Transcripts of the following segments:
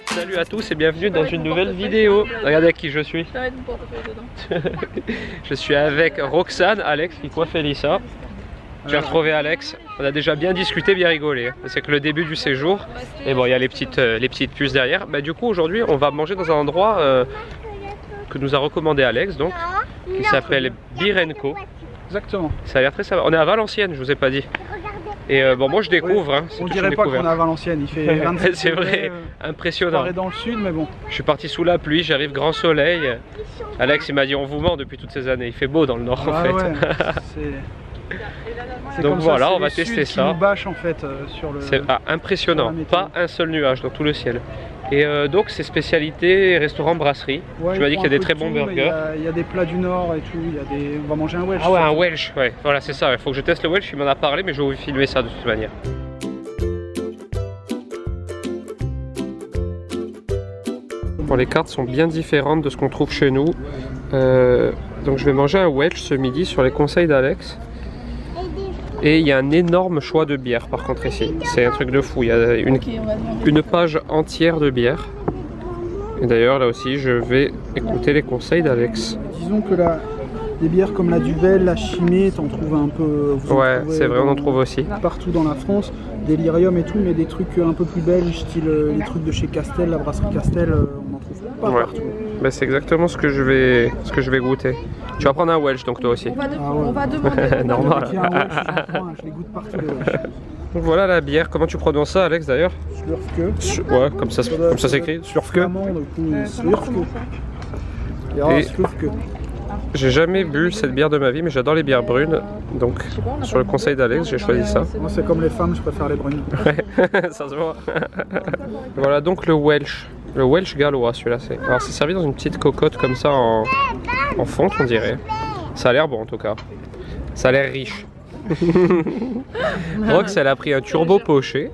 Salut à tous et bienvenue dans une nouvelle vidéo. Regardez avec qui je suis. Je suis avec Roxane, Alex qui coiffe Elissa. J'ai retrouvé Alex, on a déjà bien discuté, bien rigolé. C'est que le début du séjour, et bon il y a les petites puces derrière. Bah, du coup aujourd'hui on va manger dans un endroit que nous a recommandé Alex, donc, qui s'appelle Beer & Co. Exactement. Ça a l'air très sympa. On est à Valenciennes, je vous ai pas dit. Et bon, moi je découvre. Hein, on dirait pas qu'on est à Valenciennes, il fait 27 c'est vrai, impressionnant. On est dans le sud, mais bon. Je suis parti sous la pluie, j'arrive grand soleil. Alex il m'a dit on vous ment depuis toutes ces années. Il fait beau dans le nord en fait. Ouais, donc voilà, on va tester ça. En fait, c'est impressionnant, pas un seul nuage dans tout le ciel. Et donc c'est spécialité restaurant brasserie. Ouais, tu m'as dit qu'il y a des très bons burgers. Il y a des plats du nord et tout. On va manger un Welsh. Ah ouais, un Welsh, ouais. Voilà, c'est ça. Il faut que je teste le Welsh. Il m'en a parlé, mais je vais vous filmer ça de toute manière. Bon, les cartes sont bien différentes de ce qu'on trouve chez nous. Donc je vais manger un Welsh ce midi sur les conseils d'Alex. Et il y a un énorme choix de bières par contre ici. C'est un truc de fou. Il y a une page entière de bières. Et d'ailleurs là aussi je vais écouter les conseils d'Alex. Disons que des bières comme la Duvel, la Chimay, t'en trouves un peu. Ouais, c'est vrai, on en trouve aussi. Partout dans la France, Delirium et tout, mais des trucs un peu plus belges, style les trucs de chez Castel, la brasserie Castel, on en trouve pas partout. Bah, c'est exactement ce que je vais goûter. Tu vas prendre un Welsh donc toi aussi. On va demander. Normal. Je les goûte partout les Welsh. Donc voilà la bière. Comment tu prononces ça, Alex d'ailleurs? Slurfke. Ouais, comme ça s'écrit. Slurfke. J'ai jamais bu cette bière de ma vie, mais j'adore les bières brunes. Donc sur le conseil d'Alex, j'ai choisi ça. Moi c'est comme les femmes, je préfère les brunes. Ouais, ça se voit. Voilà donc le Welsh. Le Welsh gallois celui-là c'est. Alors c'est servi dans une petite cocotte comme ça en fonte on dirait. Ça a l'air bon en tout cas. Ça a l'air riche. Rox elle a pris un turbo poché.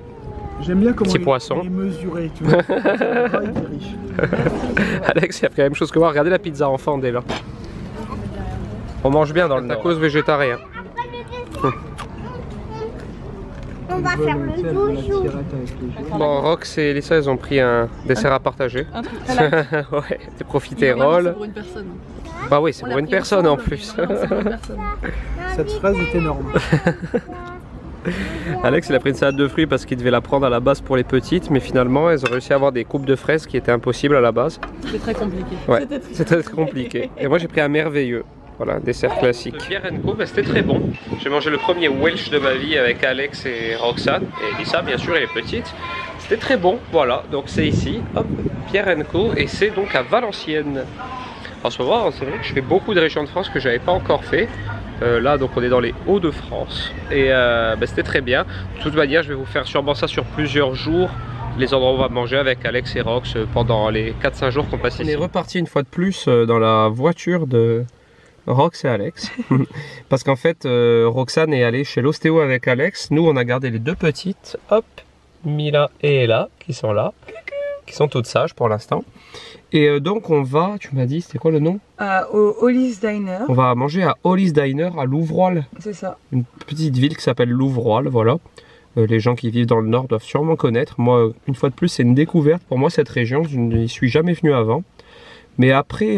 J'aime bien comment poisson. Il est mesuré, tu vois. Il est riche. Alex il a pris la même chose que moi. Regardez la pizza enfant dès là. On mange bien dans le tacos végétarien. On va faire le doujou. Bon, Rox et Elissa, elles ont pris un dessert à partager. Ouais, des profiteroles. C'est pour une personne. Bah oui, c'est pour une personne en plus. Cette phrase est énorme. Alex, il a pris une salade de fruits parce qu'il devait la prendre à la base pour les petites, mais finalement, elles ont réussi à avoir des coupes de fraises qui étaient impossibles à la base. C'était très compliqué. Ouais, c'était très compliqué. Et moi, j'ai pris un merveilleux. Voilà, dessert classique. Le Beer & Co, bah, c'était très bon. J'ai mangé le premier Welsh de ma vie avec Alex et Roxane. Et Elissa, bien sûr, elle est petite. C'était très bon, voilà. Donc c'est ici, hop, Beer & Co. Et c'est donc à Valenciennes. En ce moment, c'est vrai que je fais beaucoup de régions de France que je n'avais pas encore fait. Là, donc on est dans les Hauts-de-France. Et bah, c'était très bien. De toute manière, je vais vous faire sûrement ça sur plusieurs jours. Les endroits où on va manger avec Alex et Rox pendant les 4-5 jours qu'on passe ici. On est reparti une fois de plus dans la voiture de Rox et Alex. Parce qu'en fait, Roxane est allée chez l'ostéo avec Alex. Nous, on a gardé les deux petites. Hop, Mila et Ella, qui sont là. Qui sont toutes sages pour l'instant. Et donc, on va, tu m'as dit, c'était quoi le nom? Au Holly's Diner. On va manger à Holly's Diner à Louvroil. C'est ça. Une petite ville qui s'appelle Louvroil, voilà. Les gens qui vivent dans le nord doivent sûrement connaître. Moi, une fois de plus, c'est une découverte pour moi cette région. Je n'y suis jamais venu avant. Mais après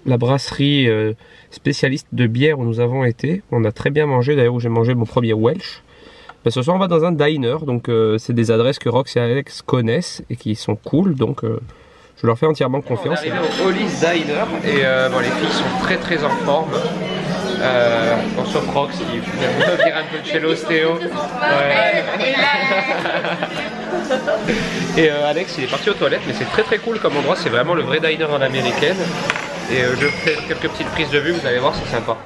la brasserie spécialiste de bière où nous avons été, on a très bien mangé. D'ailleurs, où j'ai mangé mon premier Welsh. Ben, ce soir, on va dans un diner. Donc, c'est des adresses que Rox et Alex connaissent et qui sont cool. Donc, je leur fais entièrement confiance. On est arrivé au Holly's Diner et bon, les filles sont très en forme. On sauf Rox qui vient de dire un peu de chez l'ostéo. Ouais. Et Alex il est parti aux toilettes, mais c'est très cool comme endroit, c'est vraiment le vrai diner en américaine. Et je fais quelques petites prises de vue, vous allez voir, c'est sympa.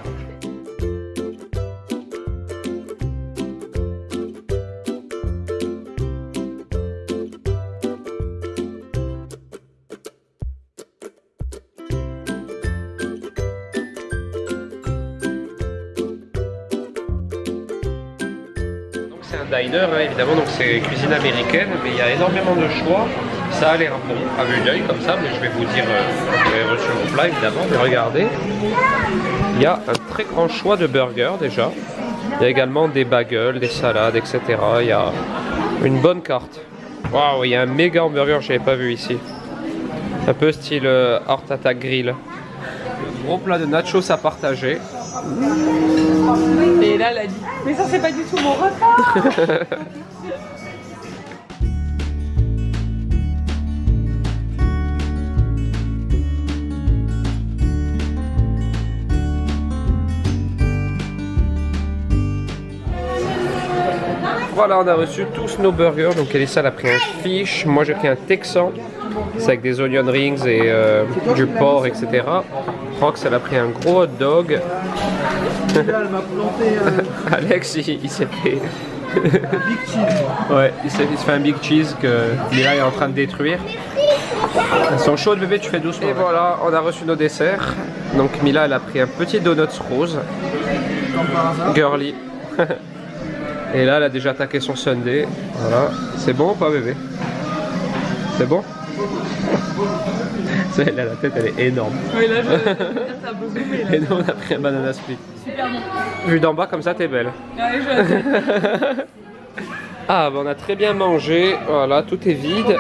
C'est un diner, hein, évidemment, donc c'est cuisine américaine, mais il y a énormément de choix. Ça a l'air bon à vue d'œil comme ça, mais je vais vous dire quand vous avez reçu vos plats évidemment. Mais regardez, il y a un très grand choix de burgers déjà. Il y a également des bagels, des salades, etc. Il y a une bonne carte. Waouh, il y a un méga hamburger que j'avais pas vu ici. Un peu style Heart Attack Grill. Gros plat de nachos à partager. Et là, elle a dit, mais ça c'est pas du tout mon repas. Voilà, on a reçu tous nos burgers. Donc Elissa elle a pris un fish, moi j'ai pris un texan. C'est avec des onion rings et du porc, etc. Rox elle a pris un gros hot dog. Elle m'a planté Alex il s'est fait... big cheese. Ouais, il se fait un big cheese que Mila est en train de détruire. Elles sont chaudes bébé, tu fais doucement. Et voilà, on a reçu nos desserts. Donc Mila elle a pris un petit donuts rose. Girly. Et là elle a déjà attaqué son sundae. Voilà. C'est bon ou pas bébé? C'est bon? Là, la tête elle est énorme. Oui, là, je ça a beau zoomer, là. Et nous on a pris un banana split. Super bon. Vu d'en bas comme ça t'es belle. Ouais, je... Ah bah on a très bien mangé. Voilà, tout est vide.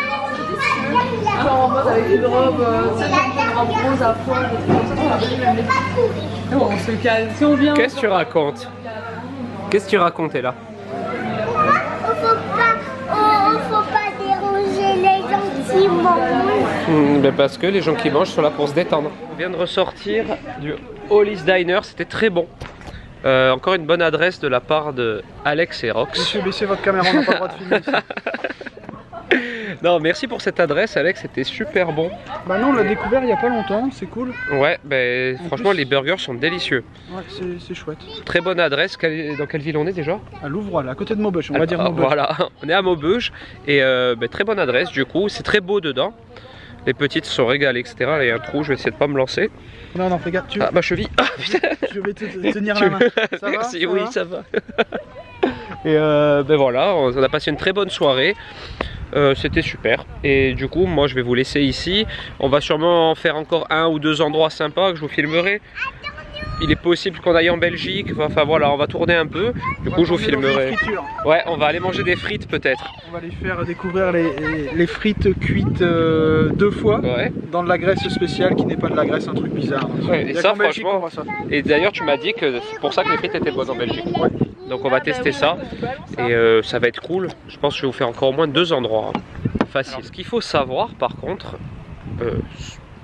Alors en mode avec une robe, tu sais, une robe rose à fleurs, des trucs comme ça, on a pris même les Bon, on se calme. Si on vient... Qu'est-ce que tu racontes? Qu'est-ce que tu racontais là? Faut pas déranger les gens qui mangent. Ben parce que les gens qui mangent sont là pour se détendre. On vient de ressortir du Holly's Diner, c'était très bon. Encore une bonne adresse de la part de Alex et Rox. Monsieur, baissez votre caméra, on n'a pas le droit de filmer ici. Non, merci pour cette adresse Alex, c'était super bon. Bah non, on l'a découvert il y a pas longtemps, c'est cool. Ouais, ben franchement plus, les burgers sont délicieux. Ouais, c'est chouette. Très bonne adresse, dans quelle ville on est déjà? À Louvroil, à côté de Maubeuge, on va dire Maubeuge. Voilà, on est à Maubeuge et ben, très bonne adresse du coup, c'est très beau dedans. Les petites se sont régalées, etc. Là il y a un trou, je vais essayer de pas me lancer. Non, non, fais gaffe, Ah, ma cheville. Ah, putain. Je vais te tenir la main. Ça Merci, va, oui, ça va. Et ben voilà, on a passé une très bonne soirée. C'était super. Et du coup, moi je vais vous laisser ici. On va sûrement faire encore un ou deux endroits sympas que je vous filmerai. Il est possible qu'on aille en Belgique. Enfin voilà, on va tourner un peu. Du coup, je vous filmerai. Ouais, on va aller manger des frites peut-être. On va les faire découvrir les frites cuites 2 fois dans de la graisse spéciale qui n'est pas de la graisse, un truc bizarre. Ouais, et ça, franchement. Et d'ailleurs, tu m'as dit que c'est pour ça que les frites étaient bonnes en Belgique. Ouais. Donc on va tester ça et ça va être cool. Je pense que je vais vous faire encore au moins 2 endroits. Facile. Ce qu'il faut savoir par contre,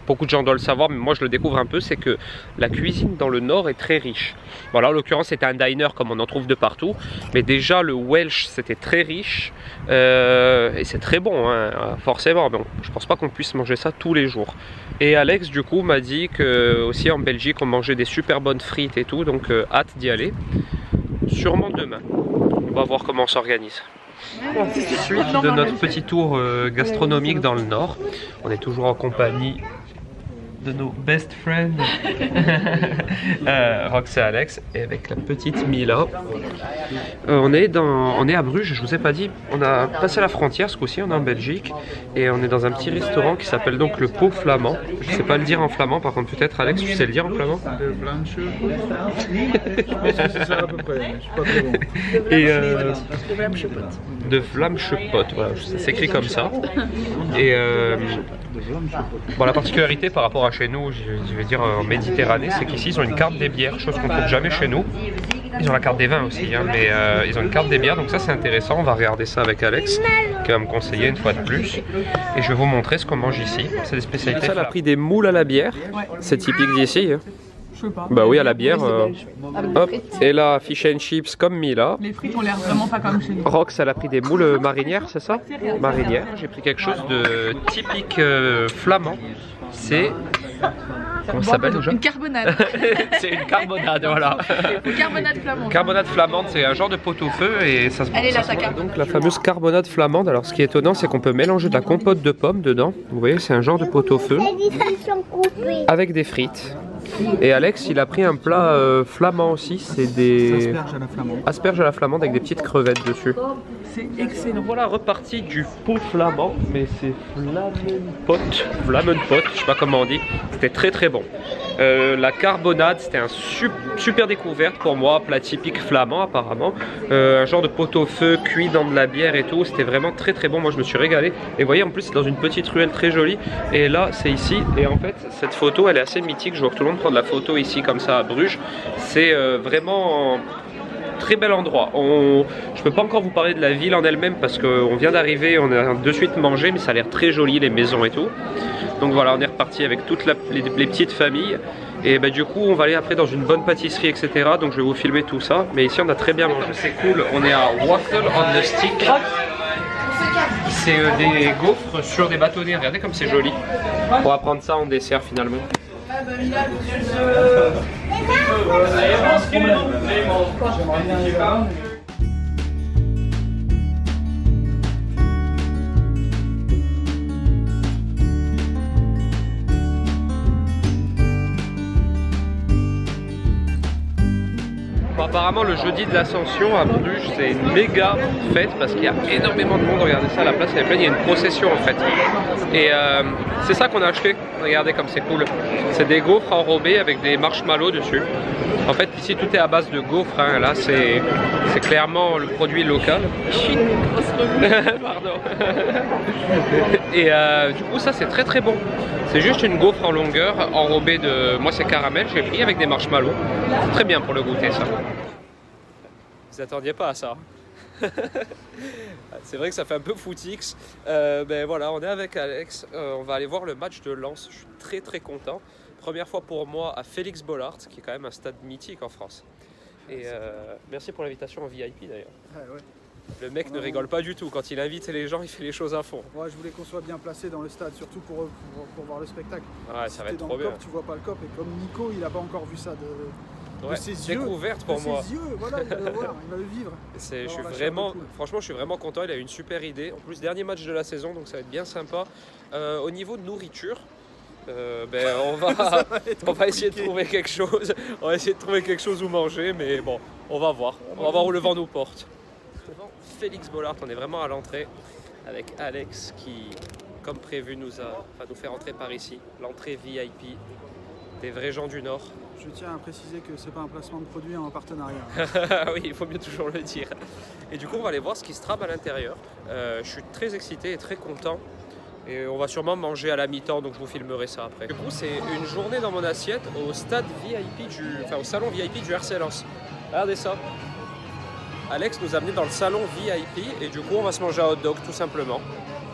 beaucoup de gens doivent le savoir, mais moi je le découvre un peu, c'est que la cuisine dans le nord est très riche. Voilà, en l'occurrence c'était un diner comme on en trouve de partout, mais déjà le Welsh c'était très riche et c'est très bon, hein, forcément. Mais je pense pas qu'on puisse manger ça tous les jours. Et Alex du coup m'a dit que aussi en Belgique on mangeait des super bonnes frites et tout, donc hâte d'y aller. Sûrement demain. On va voir comment on s'organise. Suite de notre petit tour gastronomique dans le nord. On est toujours en compagnie de nos best friends Rox et Alex et avec la petite Mila. On est à Bruges, je vous ai pas dit. On a passé la frontière ce coup-ci, on est en Belgique et on est dans un petit restaurant qui s'appelle donc le Pot Flamand. Je sais pas le dire en flamand, par contre peut-être Alex tu sais le dire en flamand. C'est ça à peu près, mais je suis pas très bon. Et de Vlamschepot, voilà, ça s'écrit comme ça. Et bon, la particularité par rapport à chez nous, je vais dire en Méditerranée, c'est qu'ici ils ont une carte des bières, chose qu'on ne trouve jamais chez nous. Ils ont la carte des vins aussi, hein, mais ils ont une carte des bières, donc ça c'est intéressant. On va regarder ça avec Alex, qui va me conseiller une fois de plus. Et je vais vous montrer ce qu'on mange ici. C'est des spécialités. Ça, elle a pris des moules à la bière, c'est typique d'ici. Hein. Je sais pas. Bah oui, à la bière. Hop. Et là, fish and chips comme Mila. Les frites ont l'air vraiment pas comme chez nous. Rox, elle a pris des moules marinières, c'est ça? Marinières. J'ai pris quelque chose de typique flamand. C'est... Comment ça s'appelle déjà? Une carbonade. C'est une carbonade, voilà. Une carbonade flamande. Carbonade flamande, c'est un genre de pot-au-feu et ça se Elle est là, ça donc la fameuse carbonade flamande. Alors ce qui est étonnant, c'est qu'on peut mélanger de la compote de pommes dedans. Vous voyez, c'est un genre de pot-au-feu avec des frites. Et Alex, il a pris un plat flamand aussi. C'est des asperges à la flamande. Asperges à la flamande avec des petites crevettes dessus. c'est excellent. Voilà, reparti du pot flamand, mais c'est Flamenpot, je sais pas comment on dit. C'était très très bon. La carbonade, c'était un super découverte pour moi, plat typique flamand apparemment. Un genre de pot-au-feu cuit dans de la bière et tout, c'était vraiment très très bon. Moi je me suis régalé. Et vous voyez, en plus c'est dans une petite ruelle très jolie. Et là c'est ici. Et en fait cette photo elle est assez mythique. Je vois que tout le monde prend de la photo ici comme ça à Bruges. C'est vraiment très bel endroit. Je peux pas encore vous parler de la ville en elle-même parce qu'on vient d'arriver, on a de suite mangé, mais ça a l'air très joli, les maisons et tout. Donc voilà, on est reparti avec toutes les petites familles. Et bah, du coup, on va aller après dans une bonne pâtisserie, etc. Donc je vais vous filmer tout ça. Mais ici, on a très bien mangé. C'est cool. On est à Waffle on the Stick. C'est des gaufres sur des bâtonnets. Regardez comme c'est joli. On va prendre ça en dessert finalement. Bon, apparemment le jeudi de l'Ascension à Bruges c'est une méga fête parce qu'il y a énormément de monde. Regardez ça, la place elle est pleine, il y a une procession en fait. Et c'est ça qu'on a acheté, regardez comme c'est cool. C'est des gaufres enrobées avec des marshmallows dessus. En fait ici tout est à base de gaufres, hein. Là c'est clairement le produit local. Pardon. Et du coup ça c'est très très bon. C'est juste une gaufre en longueur enrobée de... Moi c'est caramel, j'ai pris avec des marshmallows. C'est très bien pour le goûter ça. Vous attendiez pas à ça. C'est vrai que ça fait un peu footix. Ben voilà, on est avec Alex. On va aller voir le match de Lens. Je suis très très content. Première fois pour moi à Félix Bollaert, qui est quand même un stade mythique en France. Et merci pour l'invitation en VIP d'ailleurs. Ouais. Le mec ne rigole pas du tout. Quand il invite les gens, il fait les choses à fond. Ouais, je voulais qu'on soit bien placé dans le stade, surtout pour voir le spectacle. Ouais, si ça va être dans trop le bien. COP, tu vois pas le COP, et comme Nico, il a pas encore vu ça de ses yeux. Découverte pour moi. Ses yeux, voilà, il va le voir, il va le vivre. Franchement, je suis vraiment content. Il a une super idée. En plus, dernier match de la saison, donc ça va être bien sympa. Au niveau de nourriture, on va essayer de trouver quelque chose. On va essayer de trouver quelque chose où manger, mais bon, on va voir. On va voir où le vent nous porte. Devant Félix Bollaert, on est vraiment à l'entrée avec Alex qui, comme prévu, nous fait rentrer par ici. L'entrée VIP des vrais gens du Nord. Je tiens à préciser que c'est pas un placement de produit en partenariat. Oui, il faut bien toujours le dire. Et du coup, on va aller voir ce qui se trame à l'intérieur. Je suis très excité et très content. Et on va sûrement manger à la mi-temps, donc je vous filmerai ça après. Du coup, c'est une journée dans mon assiette au stade VIP au salon VIP du RC Lens. Regardez ça. Alex nous a amené dans le salon VIP et du coup, on va se manger un hot dog tout simplement.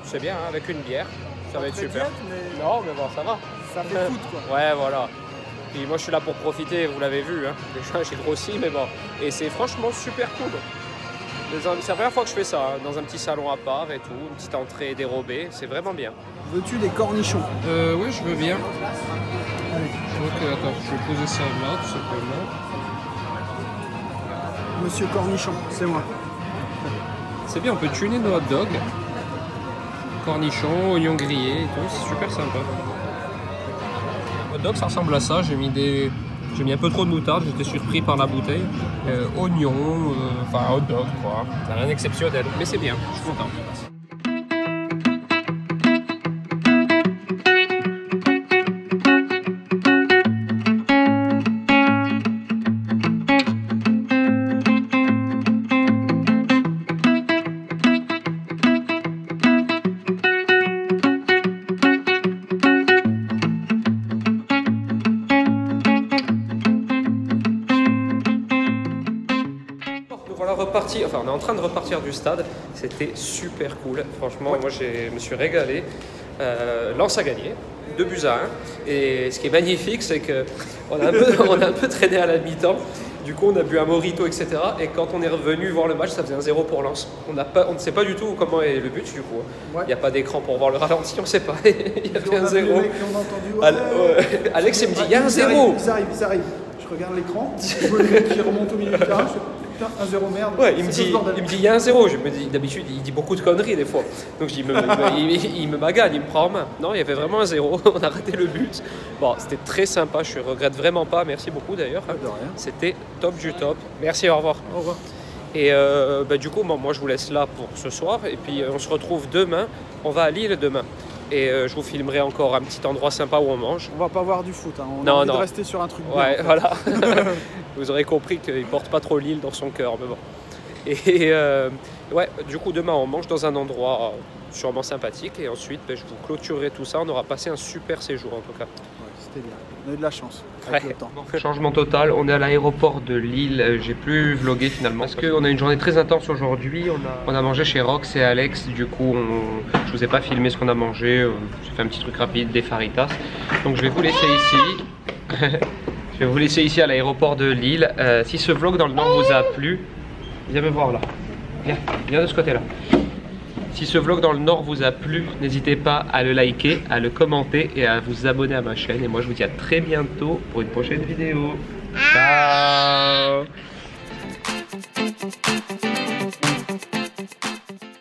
C'est bien, hein, avec une bière. Ça va être super. Diète, mais... Non, mais bon, ça va. Ça fait foot quoi. Ouais, voilà. Puis moi, je suis là pour profiter, vous l'avez vu. Hein. Déjà, j'ai grossi, mais bon. Et c'est franchement super cool. C'est la première fois que je fais ça, hein, dans un petit salon à part et tout, une petite entrée dérobée, c'est vraiment bien. Veux-tu des cornichons? Oui, je veux bien. Attends, je vais poser ça là, tout simplement. Monsieur Cornichon, c'est moi. C'est bien, on peut tuner nos hot dogs. Cornichons, oignons grillés et tout, c'est super sympa. Hot dog, ça ressemble à ça, j'ai mis un peu trop de moutarde, j'étais surpris par la bouteille. Oignons, enfin hot dog quoi. C'est rien d'exceptionnel, mais c'est bien, je suis content. Enfin, on est en train de repartir du stade, c'était super cool, franchement, moi je me suis régalé. Lens a gagné, 2-1, et ce qui est magnifique c'est qu'on a un peu traîné à la mi-temps, du coup on a bu un mojito, etc. Et quand on est revenu voir le match, ça faisait 1-0 pour Lens. On ne sait pas du tout comment est le but du coup. Il n'y a pas d'écran pour voir le ralenti, on ne sait pas, il y a fait 1-0. Alex il me dit, il y a 1-0. Ils arrivent. Je regarde l'écran, je vois le mec qui remonte au milieu du terrain. Putain, 1-0 merde. Ouais, il me dit il y a 1-0. Je me dis d'habitude il dit beaucoup de conneries des fois. Donc je dis il me magane, il me prend en main. Non, il y avait vraiment 1-0. On a raté le but. Bon, c'était très sympa. Je regrette vraiment pas. Merci beaucoup d'ailleurs. De rien. C'était top du top. Merci, au revoir. Au revoir. Et du coup, moi je vous laisse là pour ce soir. Et puis on se retrouve demain. On va à Lille demain. Et je vous filmerai encore un petit endroit sympa où on mange. On va pas voir du foot, hein. On a envie de rester sur un truc bien. Ouais, voilà. Vous aurez compris qu'il porte pas trop Lille dans son cœur, mais bon. Et ouais, du coup demain on mange dans un endroit sûrement sympathique. Et ensuite je vous clôturerai tout ça. On aura passé un super séjour en tout cas. Ouais, c'était bien. On a eu de la chance avec le temps. Changement total, on est à l'aéroport de Lille. J'ai plus vlogué finalement parce qu'on a une journée très intense aujourd'hui. On a mangé chez Rox et Alex. Du coup, je vous ai pas filmé ce qu'on a mangé. J'ai fait un petit truc rapide, des faritas. Donc je vais vous laisser ici. Je vais vous laisser ici à l'aéroport de Lille. Si ce vlog dans le Nord vous a plu, viens me voir là. Viens de ce côté-là. Si ce vlog dans le Nord vous a plu, n'hésitez pas à le liker, à le commenter et à vous abonner à ma chaîne. Et moi je vous dis à très bientôt pour une prochaine vidéo. Ciao.